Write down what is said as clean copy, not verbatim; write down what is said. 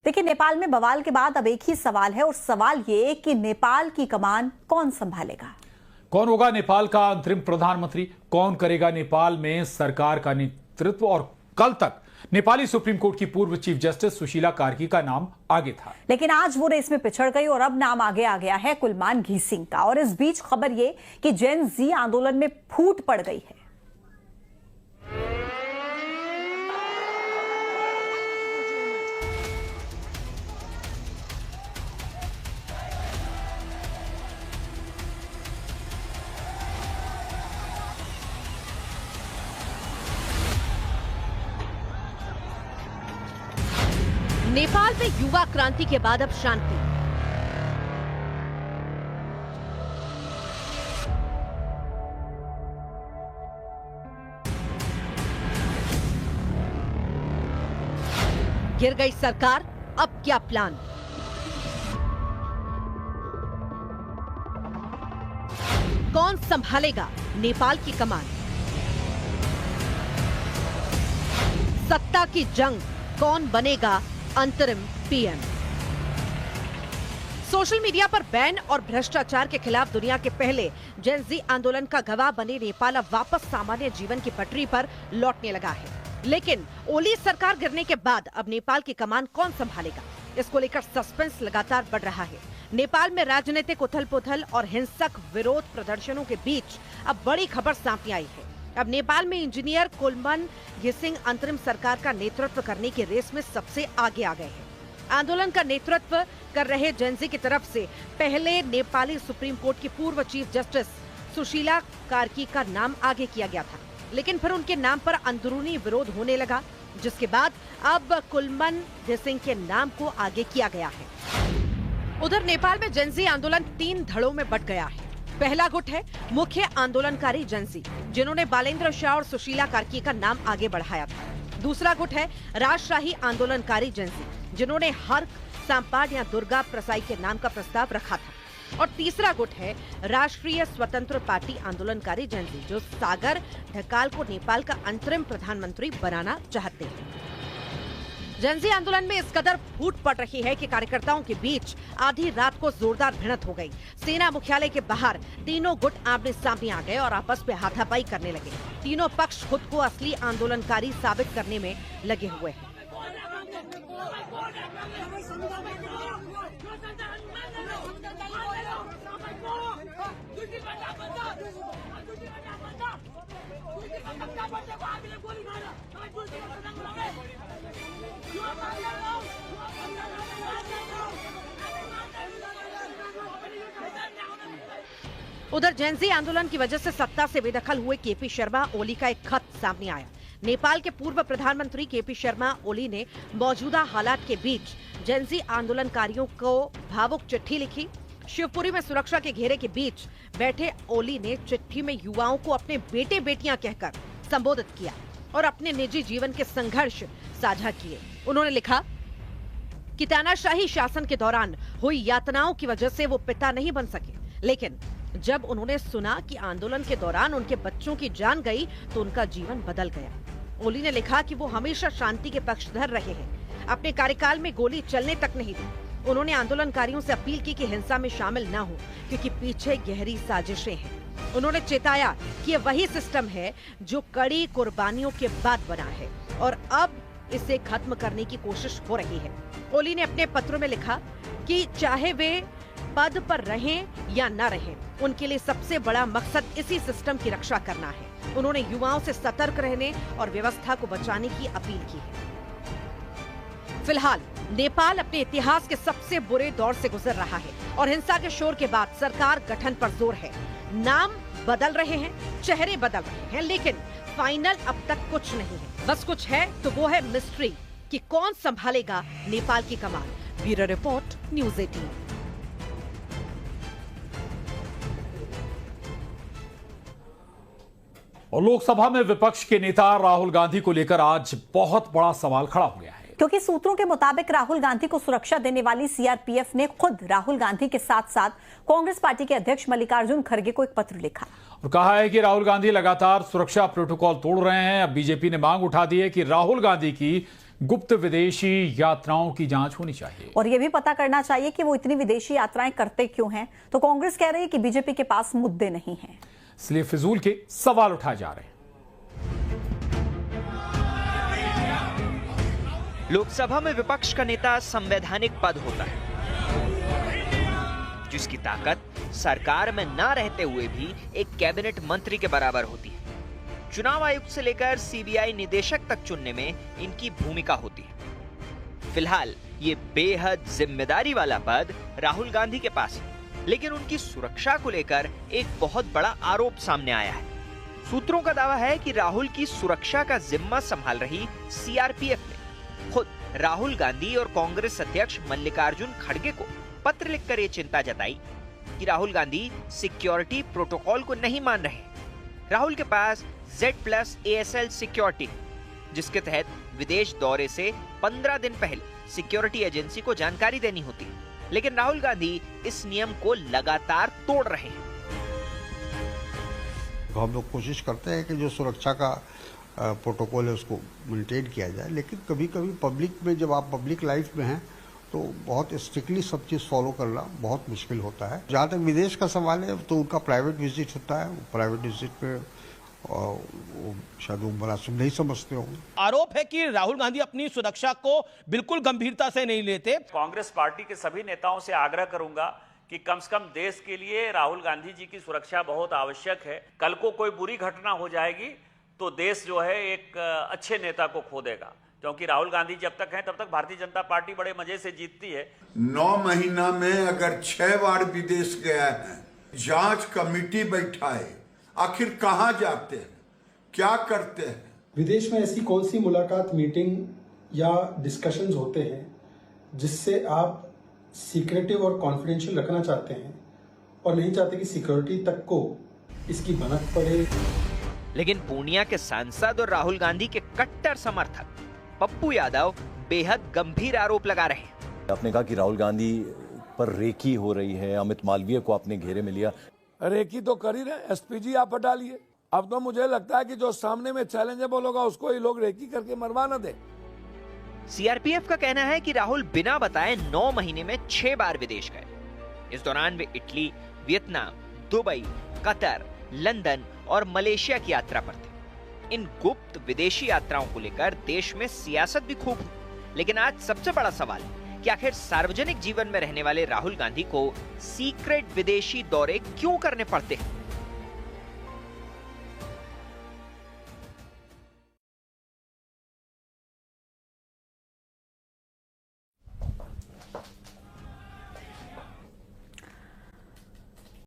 देखिए, नेपाल में बवाल के बाद अब एक ही सवाल है और सवाल ये कि नेपाल की कमान कौन संभालेगा। कौन होगा नेपाल का अंतरिम प्रधानमंत्री, कौन करेगा नेपाल में सरकार का नेतृत्व। और कल तक नेपाली सुप्रीम कोर्ट की पूर्व चीफ जस्टिस सुशीला कार्की का नाम आगे था, लेकिन आज वो रेस में पिछड़ गई और अब नाम आगे आ गया है कुलमान घिसिंग का। और इस बीच खबर ये कि जेन जी आंदोलन में फूट पड़ गई है। नेपाल में युवा क्रांति के बाद अब शांति। गिर गई सरकार, अब क्या प्लान। कौन संभालेगा नेपाल की कमान। सत्ता की जंग, कौन बनेगा अंतरिम पीएम। सोशल मीडिया पर बैन और भ्रष्टाचार के खिलाफ दुनिया के पहले जेन जी आंदोलन का गवाह बने नेपाल अब वापस सामान्य जीवन की पटरी पर लौटने लगा है। लेकिन ओली सरकार गिरने के बाद अब नेपाल की कमान कौन संभालेगा, इसको लेकर सस्पेंस लगातार बढ़ रहा है। नेपाल में राजनीतिक उथल-पुथल और हिंसक विरोध प्रदर्शनों के बीच अब बड़ी खबर सामने आई है। अब नेपाल में इंजीनियर कुलमान घिसिंग अंतरिम सरकार का नेतृत्व करने की रेस में सबसे आगे आ गए हैं। आंदोलन का नेतृत्व कर रहे जेनजी की तरफ से पहले नेपाली सुप्रीम कोर्ट की पूर्व चीफ जस्टिस सुशीला कार्की का नाम आगे किया गया था, लेकिन फिर उनके नाम पर अंदरूनी विरोध होने लगा, जिसके बाद अब कुलमान घिसिंग के नाम को आगे किया गया है। उधर नेपाल में जेनजी आंदोलन 3 धड़ों में बंट गया है। पहला गुट है मुख्य आंदोलनकारी जेनजी, जिन्होंने बालेंद्र शाह और सुशीला कार्की का नाम आगे बढ़ाया था। दूसरा गुट है राजशाही आंदोलनकारी जेनजी, जिन्होंने हर्क सांपाड या दुर्गा प्रसाई के नाम का प्रस्ताव रखा था। और तीसरा गुट है राष्ट्रीय स्वतंत्र पार्टी आंदोलनकारी जेनजी, जो सागर ढकाल को नेपाल का अंतरिम प्रधानमंत्री बनाना चाहते हैं। जेनजी आंदोलन में इस कदर फूट पड़ रही है कि कार्यकर्ताओं के बीच आधी रात को जोरदार भिड़ंत हो गई। सेना मुख्यालय के बाहर तीनों गुट आमने सामने आ गए और आपस में हाथापाई करने लगे। तीनों पक्ष खुद को असली आंदोलनकारी साबित करने में लगे हुए हैं। उधर जेनजी आंदोलन की वजह से सत्ता से बेदखल हुए केपी शर्मा ओली का एक खत सामने आया। नेपाल के पूर्व प्रधानमंत्री केपी शर्मा ओली ने मौजूदा हालात के बीच जेनजी आंदोलनकारियों को भावुक चिट्ठी लिखी। शिवपुरी में सुरक्षा के घेरे के बीच बैठे ओली ने चिट्ठी में युवाओं को अपने बेटे बेटियां कहकर संबोधित किया और अपने निजी जीवन के संघर्ष साझा किए। उन्होंने लिखा कि तानाशाही शासन के दौरान हुई यातनाओं की वजह से वो पिता नहीं बन सके, लेकिन जब उन्होंने सुना कि आंदोलन के दौरान उनके बच्चों की जान गई तो उनका जीवन बदल गया। ओली ने लिखा कि वो हमेशा शांति के पक्षधर रहे हैं, अपने कार्यकाल में गोली चलने तक नहीं दी। उन्होंने आंदोलनकारियों से अपील की कि हिंसा में शामिल न हो, क्योंकि पीछे गहरी साजिशें हैं। उन्होंने चेताया कि यह वही सिस्टम है जो कड़ी कुर्बानियों के बाद बना है और अब इसे खत्म करने की कोशिश हो रही है। ओली ने अपने पत्रों में लिखा कि चाहे वे पद पर रहें या न रहें, उनके लिए सबसे बड़ा मकसद इसी सिस्टम की रक्षा करना है। उन्होंने युवाओं से सतर्क रहने और व्यवस्था को बचाने की अपील की है। फिलहाल नेपाल अपने इतिहास के सबसे बुरे दौर से गुजर रहा है और हिंसा के शोर के बाद सरकार गठन पर जोर है। नाम बदल रहे हैं, चेहरे बदल रहे हैं, लेकिन फाइनल अब तक कुछ नहीं है। बस कुछ है तो वो है मिस्ट्री कि कौन संभालेगा नेपाल की कमान। Bureau report, news 18। और लोकसभा में विपक्ष के नेता राहुल गांधी को लेकर आज बहुत बड़ा सवाल खड़ा हो गया है, क्योंकि सूत्रों के मुताबिक राहुल गांधी को सुरक्षा देने वाली सीआरपीएफ ने खुद राहुल गांधी के साथ साथ कांग्रेस पार्टी के अध्यक्ष मल्लिकार्जुन खड़गे को एक पत्र लिखा और कहा है कि राहुल गांधी लगातार सुरक्षा प्रोटोकॉल तोड़ रहे हैं। अब बीजेपी ने मांग उठा दी है कि राहुल गांधी की गुप्त विदेशी यात्राओं की जांच होनी चाहिए और यह भी पता करना चाहिए कि वो इतनी विदेशी यात्राएं करते क्यों हैं। तो कांग्रेस कह रही है कि बीजेपी के पास मुद्दे नहीं हैं, इसलिए फिजूल के सवाल उठाए जा रहे हैं। लोकसभा में विपक्ष का नेता संवैधानिक पद होता है, जिसकी ताकत सरकार में ना रहते हुए भी एक कैबिनेट मंत्री के बराबर होती है। चुनाव आयुक्त से लेकर सीबीआई निदेशक तक चुनने में इनकी भूमिका होती है। फिलहाल ये बेहद जिम्मेदारी वाला पद राहुल गांधी के पास है, लेकिन उनकी सुरक्षा को लेकर एक बहुत बड़ा आरोप सामने आया है। सूत्रों का दावा है कि राहुल की सुरक्षा का जिम्मा संभाल रही सीआरपीएफ ने खुद राहुल गांधी और कांग्रेस अध्यक्ष मल्लिकार्जुन खड़गे को पत्र लिखकर ये चिंता जताई कि राहुल गांधी सिक्योरिटी प्रोटोकॉल को नहीं मान रहे। राहुल के पास Z+ASL सिक्योरिटी, जिसके तहत विदेश दौरे से 15 दिन पहले सिक्योरिटी एजेंसी को जानकारी देनी होती है, लेकिन राहुल गांधी इस नियम को लगातार तोड़ रहे हैं। हम लोग कोशिश करते हैं कि जो सुरक्षा का प्रोटोकॉल है उसको मेंटेन किया जाए, लेकिन कभी कभी पब्लिक में, जब आप पब्लिक लाइफ में हैं तो बहुत स्ट्रिक्टली सब चीज़ फॉलो करना बहुत मुश्किल होता है। जहाँ तक विदेश का सवाल है तो उनका प्राइवेट विजिट होता है, प्राइवेट विजिट में शायद वो बड़ा शुभ नहीं समझते होंगे। आरोप है कि राहुल गांधी अपनी सुरक्षा को बिल्कुल गंभीरता से नहीं लेते। कांग्रेस पार्टी के सभी नेताओं से आग्रह करूंगा कि कम से कम देश के लिए राहुल गांधी जी की सुरक्षा बहुत आवश्यक है। कल को कोई बुरी घटना हो जाएगी तो देश जो है एक अच्छे नेता को खो देगा, क्योंकि राहुल गांधी जब तक हैं तब तक भारतीय जनता पार्टी बड़े मजे से जीतती है। 9 महीना में अगर 6 बार विदेश गया है, जांच कमेटी बैठाए, आखिर कहां जाते हैं, क्या करते हैं? विदेश में ऐसी कौन सी मुलाकात, मीटिंग या डिस्कशंस होते हैं जिससे आप सीक्रेटिव और कॉन्फिडेंशियल रखना चाहते हैं और नहीं चाहते कि सिक्योरिटी तक को इसकी भनक पड़े? लेकिन पूर्णिया के सांसद और राहुल गांधी के कट्टर समर्थक पप्पू यादव बेहद गंभीर आरोप लगा रहे हैं। आपने कहा कि राहुल गांधी पर रेकी हो रही है, अमित मालवीय को आपने घेरे में लिया। रेकी तो कर ही रहे, एसपीजी आप हटा लिए। अब तो मुझे लगता है कि जो सामने में चैलेंजेबल होगा उसको ही लोग रेकी करके मरवा न दे। सीआरपीएफ का कहना है कि राहुल बिना बताए 9 महीने में 6 बार विदेश गए। इस दौरान वे Italy, Vietnam, Dubai, Qatar, London और मलेशिया की यात्रा पर थे। इन गुप्त विदेशी यात्राओं को लेकर देश में सियासत भी खूब हुई, लेकिन आज सबसे बड़ा सवाल कि आखिर सार्वजनिक जीवन में रहने वाले राहुल गांधी को सीक्रेट विदेशी दौरे क्यों करने पड़ते हैं।